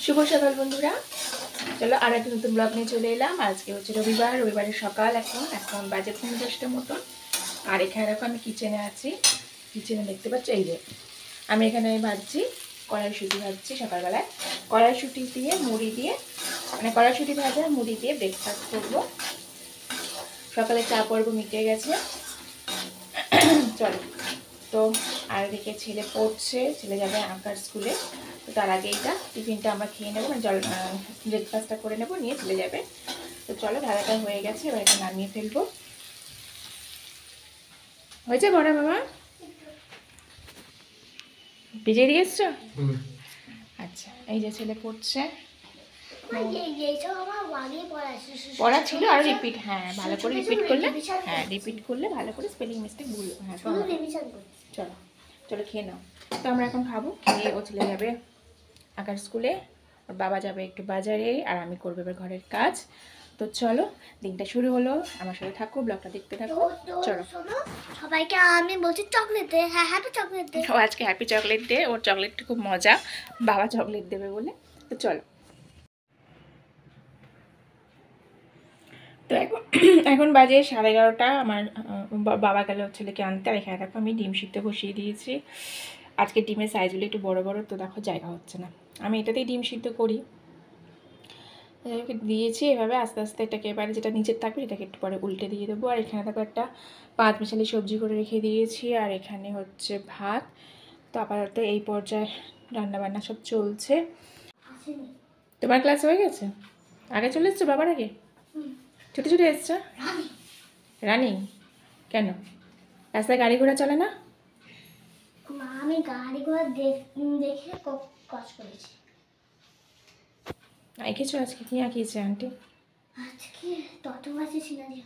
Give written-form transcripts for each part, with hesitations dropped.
শুভ সকাল বন্ধুরা, চলো আর একটা নতুন ব্লগ নিয়ে চলে এলাম। আজকে হচ্ছে রবিবারের সকাল। এখন বাজে 10:30 মতন। আর এখানে দেখো আমি কিচেনে আছি। কিচেনে দেখতে পাচ্ছি এই যে আমি এখানে ভাজছি কড়াইশুঁটি ভাজছি সকালবেলায়। কড়াইশুঁটি দিয়ে মুড়ি দিয়ে, মানে কড়াইশুঁটি ভাজা মুড়ি দিয়ে ব্রেকফাস্ট করবো। সকালে চা পর্ব মিটে গেছে। চলো তো, আর এদিকে ছেলে পড়ছে, ছেলে যাবে আঁকার স্কুলে। তো তার আগে এইটা টিফিনটা আমরা খেয়ে নেবো, মানে ব্রেকফাস্টটা করে নেবো, নিয়ে চলে যাবে। তো চলো, ভাড়াটা হয়ে গেছে, এবার এটা নামিয়ে ফেলবো। হয়েছে বড়া বাবা? ভিজিয়ে দিয়ে এসছো? আচ্ছা, এই যে ছেলে পড়ছে, পড়া ছিল আর রিপিট। হ্যাঁ, ভালো করে রিপিট করলে, হ্যাঁ রিপিট করলে ভালো করে স্পেলিং মিস্টেক ভুল। হ্যাঁ চলো চলো খেয়ে নাও। তো আমরা এখন খাবো, খেয়ে ও চলে যাবে আঁকার স্কুলে, ওর বাবা যাবে একটু বাজারে, আর আমি করবো এবার ঘরের কাজ। তো চলো, দিনটা শুরু হলো, আমার সাথে থাকো, ব্লগটা দেখতে থাকো। চলো সবাইকে আমি বলছি চকলেট দে। হ্যাঁ, হ্যাপি চকলেট দে। ও আজকে হ্যাপি চকলেট ডে, ওর চকলেটটা খুব মজা, বাবা চকলেট দেবে বলে। তো চলো, তো এখন বাজে 11:30। আমার বাবা গেল ছেলেকে আনতে। আর এখানে দেখো আমি ডিম সিদ্ধ বসিয়ে দিয়েছি। আজকে ডিমের সাইজগুলো একটু বড় বড়, তো দেখো জায়গা হচ্ছে না, আমি এটাতেই ডিম সিদ্ধ করি। দিয়েছি এভাবে আস্তে আস্তে, এটাকে এবারে যেটা নিচের থাকবে এটাকে একটু পরে উল্টে দিয়ে দেবো। আর এখানে দেখো একটা 5 মিশালি সবজি করে রেখে দিয়েছি, আর এখানে হচ্ছে ভাত। তো আপাতত এই পর্যায়ে রান্নাবান্না সব চলছে। তোমার ক্লাস হয়ে গেছে? আগে চলে এসছো বাবার আগে? ছুটে ছুটে এসছো? রানিং? কেন, রাস্তায় গাড়ি ঘোড়া চলে না? আমি গাড়ি ঘোড়া দেখে কাজ করেছি। এঁকেছো আজকে? কি আঁকিয়েছে আন্টি? আজকে টটোবাসি সিনারি।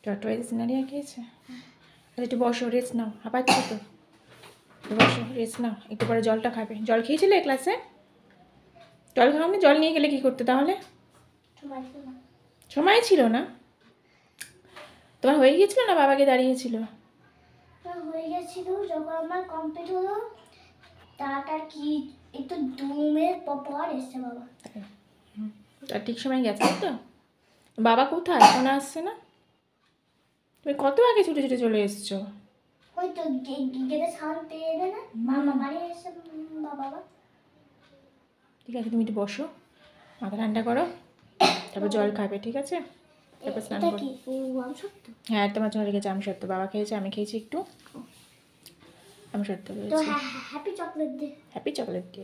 টটোয়াইজ সিনারি আঁকিয়েছে। আচ্ছা, একটু বসো, রেস্ট নাও, হাঁপাচ্ছো তো, বসো রেস্ট নাও, একটু পরে জলটা খাবে। জল খেয়েছিলে ক্লাসে? জল খাওনি? জল নিয়ে গেলে কী করতে তাহলে? সময় ছিল না? তোমার হয়ে গিয়েছিল না বাবাকে দাঁড়িয়েছিল? হয়ে গেছিল যখন আমার কমপ্লিট হলো, তার কি একটু 2 মিনিট পর এসছে বাবা। আর ঠিক সময় গেছে তো? বাবা কোথায়, এখন আসছে না? তুমি কত আগে ছুটে ছুটে চলে এসছো। ওই তো গেটে সাউন্ড পেয়ে এলে না, মামা বাড়ি এসে বাবা। ঠিক আছে, তুমি একটু বসো, মাথা ঠান্ডা করো, তারপর জল খাবে, ঠিক আছে? তারপর স্নান করো। হ্যাঁ, তোমার জন্য রেখেছে আমি সত্য, বাবা খেয়েছে, আমি খেয়েছি একটু, আমি সত্য রয়েছে। হ্যাপি চকলেট দে। Happy chocolate day.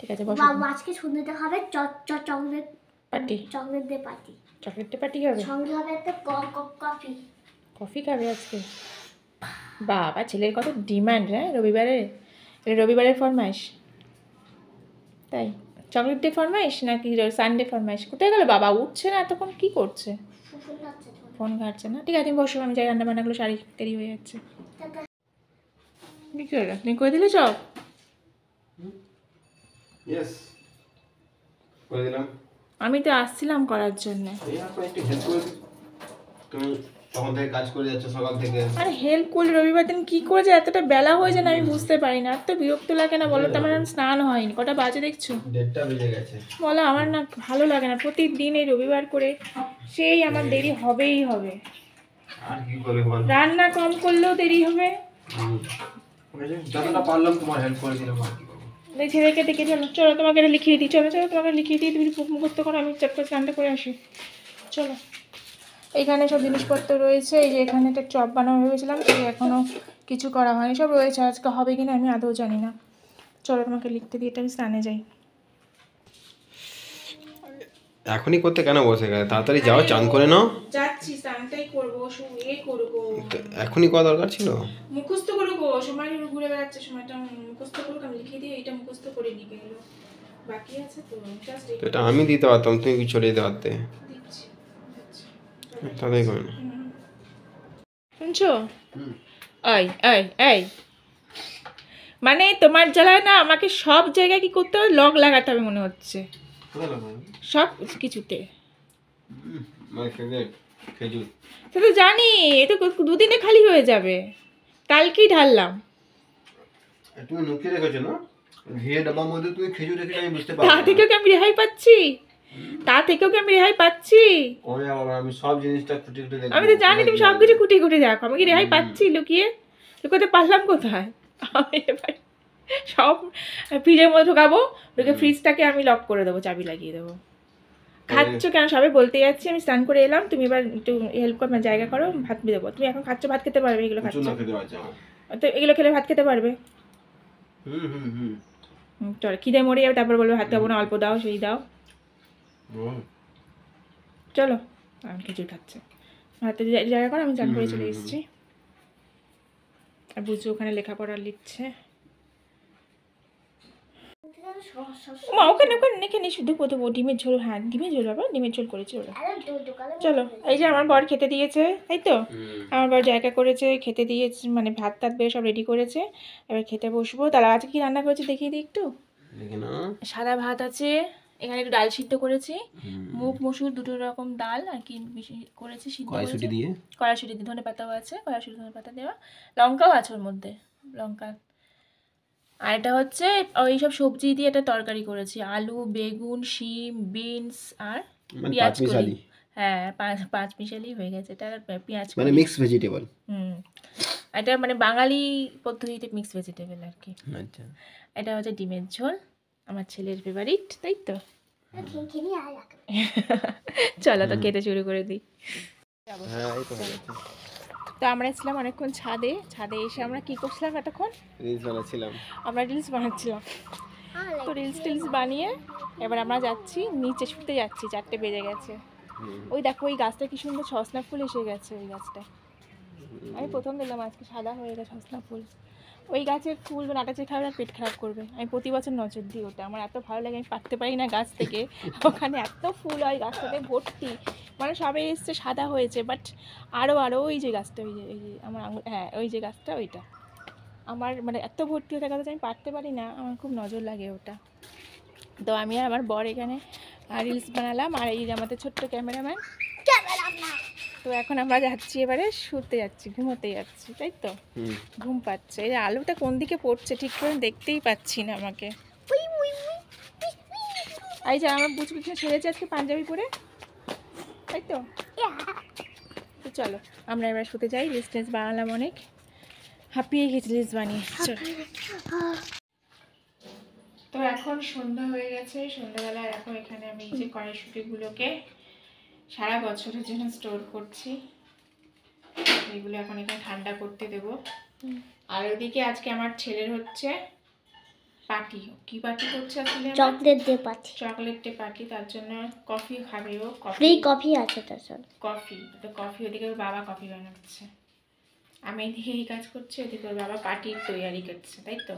ঠিক আছে বসো। বাবা আজকে শুনতে হবে চকলেট পার্টি, চকলেট দে পার্টি। চকলেট ডে পার্টি হবে, সঙ্গে হবে একটা কফি। কফি খাবে আজকে? বাবা, ছেলের কত ডিমান্ড! হ্যাঁ, রবিবারের ফরমাইশ, তাই চকলেট ডে ফরমাইশ নাকি সানডে ফরমাইশ? কোথায় গেল বাবা? উঠছে না এতক্ষণ, কি করছে? ফোন ঘাটছে না? ঠিক আছে তুমি বসো, আমি যাই রান্না বান্নাগুলো, শাড়ি দেরি হয়ে যাচ্ছে। কি করে তুমি করে দিলে সব? আমি তো আসছিলাম করার জন্য। তখন থেকে কাজ করে যাচ্ছে সকাল থেকে। আরে হেল্প করলে রবিবার দিন কি করে যে এতটা বেলা হয়ে যায় না আমি বুঝতে পারি না। এত বিরক্ত লাগে না বলো তো? আমার স্নান হয়নি, কটা বাজে দেখছো? 1:30 বেজে গেছে। বলো, আমার না ভালো লাগে না প্রতিদিন এই রবিবার করে, সেই আমার দেরি হবেই হবে। আর কি করবে বল, রান্না কম করলেও দেরি হবে। যতটা পারলাম তোমার হেল্প করে দিলাম, আর কি করবো। ছেলেকে ডেকে চলো, চলো তোমাকে এটা লিখিয়ে দিই, চলো চলো তোমাকে লিখিয়ে দিই, তুমি মুখস্থ করো, আমি চট করে স্নানটা করে আসি। চলো, এইখানে সব জিনিসপত্র রয়েছে। এই যে এখানে একটা চপ বানানো ভেবেছিলাম, সে এখনও কিছু করা হয়নি, সব রয়েছে, আজকে হবে কিনা আমি আদৌ জানি না। চলো তোমাকে লিখতে দিই, এটা আমি স্নানে যাই। এখনই করতে কেন বসে গেলে? তাড়াতাড়ি যাও, চান করে নাও। যাচ্ছি, স্নানটাই করবো, করবো। এখনই করা দরকার ছিল। মুখস্থ করবো, সময় ঘুরে বেড়াচ্ছে, সময়টা মুখস্থ করবো, আমি লিখে দিয়ে এটা মুখস্থ করে নিয়ে গেলো, বাকি আছে তো। এটা আমি দিতে পারতাম, তুমি চলে যেতে পারতে। তাদের করে না। শুনছো? এই মানে তোমার জ্বালায় না আমাকে সব জায়গায় কি করতে হবে, লগ লাগাতে হবে মনে হচ্ছে সব কিছুতে। সে তো জানি, এ তো 2 দিনে খালি হয়ে যাবে, কালকেই ঢাললাম। তুমি লুকিয়ে রেখেছো না? ঘিয়ে ডাবার মধ্যে তুই খেজুর রেখে আমি বুঝতে তা পারবো থেকেও কি আমি রেহাই পাচ্ছি? তা থেকেও কি আমি রেহাই পাচ্ছি? ওরে বাবা আমি সব জিনিসটা খুঁটে খুঁটে দেখবো। আমি তো জানি তুমি সবকিছু খুঁটিয়ে খুঁটিয়ে দেখো, আমি কি রেহাই পাচ্ছি লুকিয়ে? লুকোতে পারলাম কোথায়? আমি এবার সব ফ্রিজের মধ্যে ঢোকাবো, ঢুকে ফ্রিজটাকে আমি লক করে দেবো, চাবি লাগিয়ে দেবো। খাচ্ছ কেন সবে বলতে যাচ্ছি, আমি স্নান করে এলাম, তুমি এবার একটু হেল্প করো, জায়গা করো, ভাত দেবো। তুমি এখন খাচ্ছ, ভাত খেতে পারবে? এগুলো খাচ্ছ চুনা খেতে পারছে আমার। তো এগুলো খেলে ভাত খেতে পারবে? হুম চলো খিদে মরে যাবে, তারপর বলবে ভাত খাবো না, অল্প দাও, সেই দাও। চলো আমি খিচুড়ি খাচ্ছে, ভাতে জায়গা করো, আমি চান করে চলে এসেছি। আর বুঝছো ওখানে লেখাপড়া লিখছে। মা ওখানে ওখানে এখানে শুধু প্রথম ডিমের ঝোল, হ্যাঁ ডিমের ঝোল, বাবা ডিমের ঝোল করেছে ওরা। চলো এই যে আমার বর খেতে দিয়েছে, তাই তো আমার বর জায়গা করেছে, খেতে দিয়েছে, মানে ভাত টাত বের সব রেডি করেছে, এবার খেতে বসবো। তাহলে আজকে কি রান্না করেছে দেখিয়ে দিই একটু। সাদা ভাত আছে, এখানে একটু ডাল সিদ্ধ করেছি, মুগ মসুর দুটো রকম ডাল আর কি করেছি সিদ্ধ করেছি, কড়াইশুঁটি দিয়ে, ধনে পাতাও আছে, কড়াইশুঁটি ধনে পাতা দেওয়া, লঙ্কাও আছে ওর মধ্যে, লঙ্কা। আর এটা হচ্ছে ওই সব সবজি দিয়ে একটা তরকারি করেছি, আলু, বেগুন, শিম, বিনস আর পেঁয়াজ কলি। হ্যাঁ পাঁচ মিশালি হয়ে গেছে এটা, পেঁয়াজ মানে মিক্স ভেজিটেবল। এটা মানে বাঙালি পদ্ধতিতে মিক্স ভেজিটেবল আর কি। আচ্ছা এটা হচ্ছে ডিমের ঝোল, আমার ছেলের ফেভারিট, তাই তো। চলো তো খেতে শুরু করে দিই। হ্যাঁ এই তো হয়ে গেছে। তো আমরা ছিলাম অনেকক্ষণ ছাদে, ছাদে এসে আমরা কি করছিলাম এতক্ষণ? রিলস বানাচ্ছিলাম। আমরা রিলস বানাচ্ছিলাম। তো রিলস বানিয়ে এবার আমরা যাচ্ছি নিচে, শুতে যাচ্ছি, 4টে বেজে গেছে। ওই দেখো ওই গাছটা কি সুন্দর সসনা ফুল এসে গেছে, ওই গাছটা আমি প্রথম দেখলাম আজকে, সাদা হয়ে গেছে সসনা ফুল। ওই গাছের ফুল নাটা চেয়ে খাবে আর পেট খারাপ করবে, আমি প্রতি বছর নজর দিই ওটা, আমার এত ভালো লাগে, আমি পারতে পারি না গাছ থেকে। ওখানে এত ফুল হয় গাছটাতে ভর্তি, মানে সবে এসছে সাদা হয়েছে, বাট আরও ওই যে গাছটা, ওই যে আমার আঙুল, হ্যাঁ ওই যে গাছটা ওইটা, আমার মানে এত ভর্তি হতে গাছ আমি পারতে পারি না, আমার খুব নজর লাগে ওটা। তো আমি আর আমার বর এখানে রিলস বানালাম, আর এই যে আমাদের ছোট্ট ক্যামেরাম্যান। তো এখন আমরা যাচ্ছি, এবারে শুতে যাচ্ছি, ঘুমোতে যাচ্ছি, তাই তো। ঘুম পাচ্ছে, এই আলুটা কোন দিকে পড়ছে ঠিক করে দেখতেই পাচ্ছি না আমাকে। এই যে আমার বুঝ বুঝে ছেড়েছে আজকে পাঞ্জাবি পরে, তাই তো। তো চলো আমরা এবার শুতে যাই, রিলস বানালাম অনেক, হাঁপিয়ে গেছি রিলস বানিয়ে। তো এখন সন্ধ্যা হয়ে গেছে, সন্ধ্যাবেলা এখন এখানে আমি এই যে কড়াইশুঁটিগুলোকে সারা বছরের জন্য স্টোর করছি, এগুলো এখন এখানে ঠান্ডা করতে দেব। আর ওইদিকে আজকে আমার ছেলের হচ্ছে পার্টি, কি পার্টি করছে আসলে? Chocolate day party. Chocolate day party, তার জন্য কফি খাবে ও, ফ্রি কফি আছে তার সাথে। কফি, তো কফি ওদিকে ওর বাবা কফি বানাচ্ছে, আমি এদিকে এই কাজ করছি, ওদিকে ওর বাবা পার্টির তৈরি করছে, তাই তো।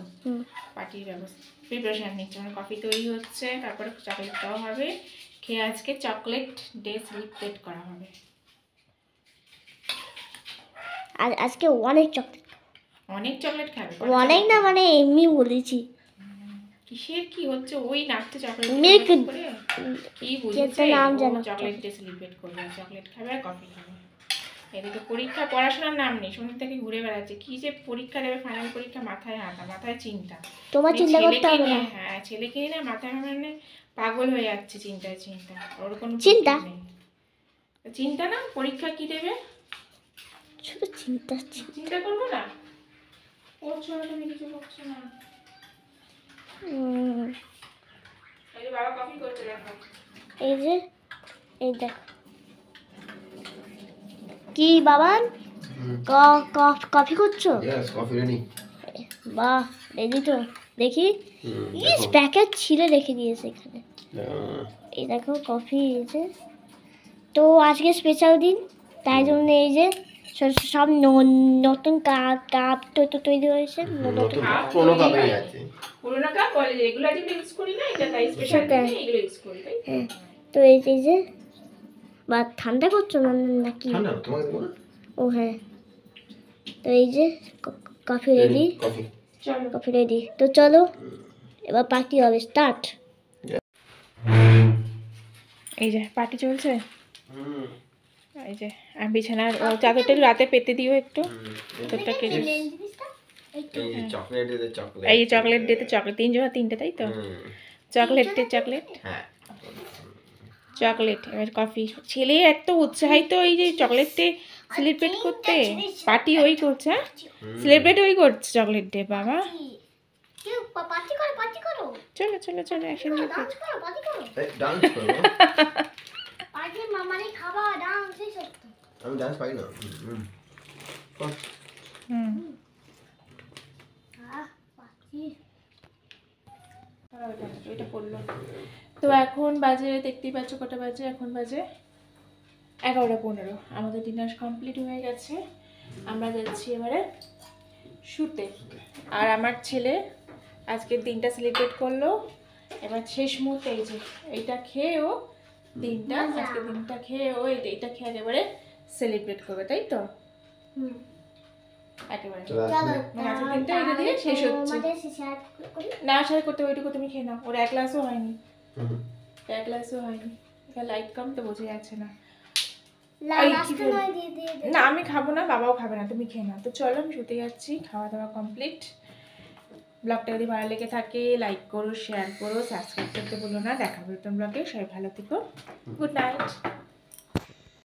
পার্টির ব্যবস্থা প্রিপারেশন নিচ্ছে, মানে কফি তৈরি হচ্ছে, তারপরে চকলেট দেওয়া হবে, খেয়ে আজকে চকলেট ডে সেলিব্রেট করা হবে। আর আজকে অনেক চকলেট, অনেক চকলেট খাবে? অনেক না মানে এমনি বলেছি। কিসের কি হচ্ছে ওই নাচতে চকলেট মিল্ক করে কি বুঝেছে, নাম জানো? চকলেট ডে সেলিব্রেট করবে, চকলেট খাবে আর কফি খাবে। এদিকে পরীক্ষা, পড়াশোনার নাম নেই, সন্ধ্যা থেকে ঘুরে বেড়াচ্ছে, কি যে পরীক্ষা দেবে, ফাইনাল পরীক্ষা, মাথায় হাতা, মাথায় চিন্তা। তোমার চিন্তা করতে হবে না। হ্যাঁ ছেলেকে না মাথায় মানে পাগল হয়ে যাচ্ছে চিন্তা, ওর কোনো চিন্তা নেই। চিন্তা না, পরীক্ষা কি দেবে শুধু চিন্তা। চিন্তা করবো না, পড়ছো না তুমি, কিছু করছো না। এই যে বাবা কফি করছে দেখো, এই যে এই দেখো কি বাবান, কফি করছো? Coffee ready. বাহ রেডি তো, দেখি ইস প্যাকেট ছিঁড়ে রেখে দিয়েছে এখানে। এই দেখো কফি, এই যে তো আজকে স্পেশাল দিন, তাই জন্য এই যে সব নতুন কাপ তো তৈরি হয়েছে, নতুন পুরনো কাপই আছে, পুরোনো কাপ বলে রেগুলার যেগুলো ইউজ করি না, এটা তাই স্পেশাল দিনে এগুলো ইউজ করি, তাই। তো এই যে বা ঠান্ডা করছো না নাকি? ঠান্ডা তোমাকে দেবো না। ও হ্যাঁ, তো এই যে কফি রেডি, চলো কফি রেডি, তো চলো এবার পার্টি হবে স্টার্ট। এই যে পার্টি চলছে, এই যে আর বিছানার চাদরটা একটু রাতে পেতে দিও একটু, চাদরটা কেটে। এই যে চকলেট দিতে চকলেট এই চকলেট ডেতে চকলেট 3 জোড়া 3টে, তাই তো? চকলেট চকলেট হ্যাঁ চকলেট। এবার কফি। ছেলে এত উৎসাহিত এই যে চকলেট ডে সেলিব্রেট করতে, পার্টি ওই করছে, সেলিব্রেট ওই করছে চকলেট ডে। বাবা চলো চলো চলো একসাথে ডান্স করব আমি ডান্স পারি না ওইটা পড়লো। তো এখন বাজে, দেখতেই পাচ্ছ কটা বাজে, এখন বাজে 11:15। আমাদের ডিনার কমপ্লিট হয়ে গেছে, আমরা যাচ্ছি এবারে শুতে। আর আমার ছেলে আজকের দিনটা সেলিব্রেট করলো। এবার শেষ মুহূর্তে এই যে এইটা খেয়ে ও দিনটা, আজকের দিনটা খেয়ে ও এইটা খেয়ে একেবারে সেলিব্রেট করবে, তাই তো? একেবারে মানে আজকের দিনটা এটা দিয়ে শেষ হচ্ছে। না শেয়ার করতে, ওইটুকু তুমি খেয়ে নাও। ওর 1 গ্লাসও হয়নি, 1 গ্লাসও হয়নি। এটা লাইট কম তো বোঝা যাচ্ছে না। না আমি খাবো না, বাবাও খাবে না, তুমি খেয়ে নাও। তো চলো আমি শুতে যাচ্ছি, খাওয়া দাওয়া কমপ্লিট। ব্লগটা যদি ভালো লেগে থাকে লাইক করো, শেয়ার করো, সাবস্ক্রাইব করতে ভুলো না। দেখা হবে নতুন ব্লগে। সবাই ভালো থেকো, গুড নাইট।